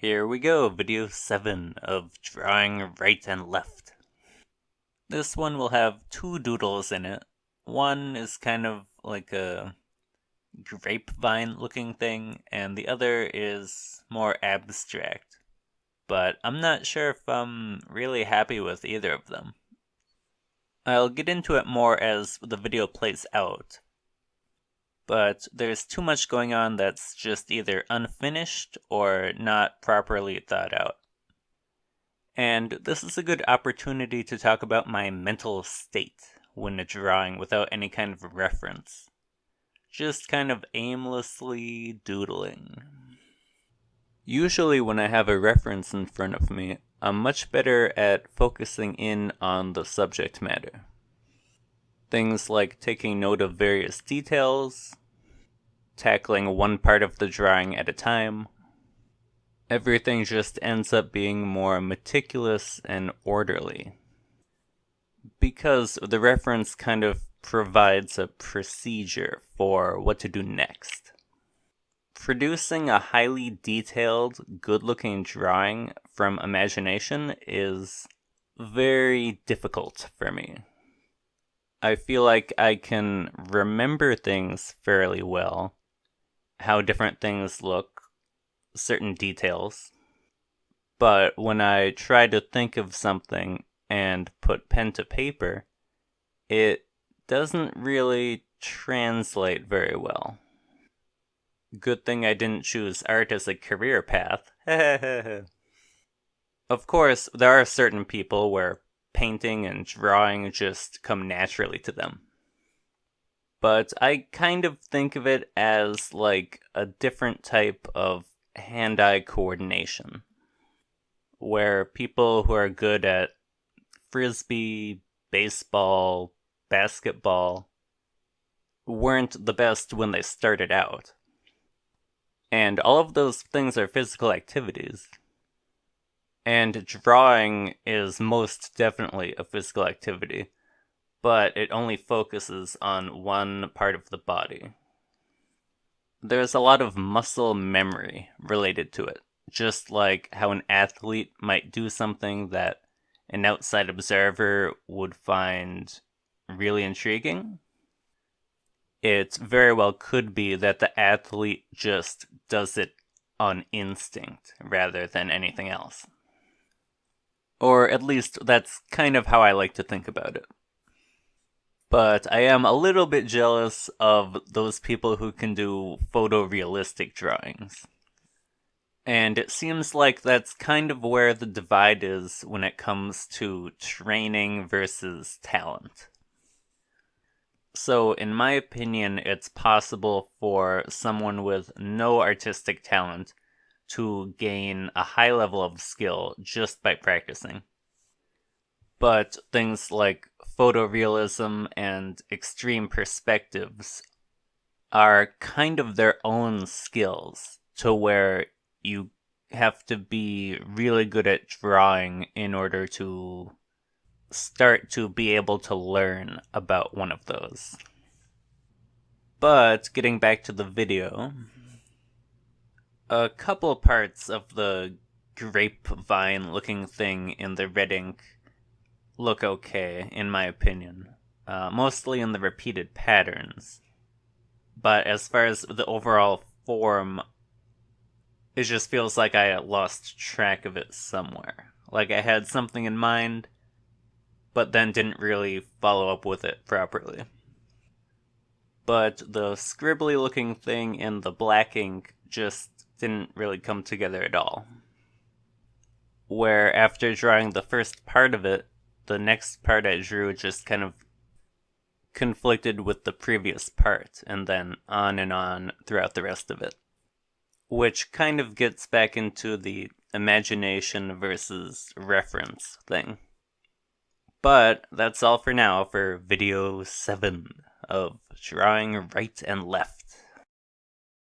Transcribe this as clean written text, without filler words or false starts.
Here we go, video 7 of drawing right and left. This one will have two doodles in it. One is kind of like a grapevine looking thing, and the other is more abstract. But I'm not sure if I'm really happy with either of them. I'll get into it more as the video plays out. But there's too much going on that's just either unfinished or not properly thought out. And this is a good opportunity to talk about my mental state when drawing without any kind of reference. Just kind of aimlessly doodling. Usually when I have a reference in front of me, I'm much better at focusing in on the subject matter. Things like taking note of various details, tackling one part of the drawing at a time. Everything just ends up being more meticulous and orderly. Because the reference kind of provides a procedure for what to do next. Producing a highly detailed, good-looking drawing from imagination is very difficult for me. I feel like I can remember things fairly well, how different things look, certain details, but when I try to think of something and put pen to paper, it doesn't really translate very well. Good thing I didn't choose art as a career path. Of course, there are certain people where painting and drawing just come naturally to them. But I kind of think of it as like a different type of hand-eye coordination, where people who are good at frisbee, baseball, basketball weren't the best when they started out. And all of those things are physical activities. And drawing is most definitely a physical activity, but it only focuses on one part of the body. There's a lot of muscle memory related to it, just like how an athlete might do something that an outside observer would find really intriguing. It very well could be that the athlete just does it on instinct rather than anything else. Or at least that's kind of how I like to think about it. But I am a little bit jealous of those people who can do photorealistic drawings. And it seems like that's kind of where the divide is when it comes to training versus talent. So, in my opinion, it's possible for someone with no artistic talent to gain a high level of skill just by practicing. But things like photorealism and extreme perspectives are kind of their own skills, to where you have to be really good at drawing in order to start to be able to learn about one of those. But getting back to the video, a couple parts of the grapevine looking thing in the red ink look okay, in my opinion. Mostly in the repeated patterns. But as far as the overall form, it just feels like I lost track of it somewhere. Like I had something in mind, but then didn't really follow up with it properly. But the scribbly looking thing in the black ink just didn't really come together at all. Where after drawing the first part of it, the next part I drew just kind of conflicted with the previous part, and then on throughout the rest of it. Which kind of gets back into the imagination versus reference thing. But that's all for now for video 7 of drawing right and left.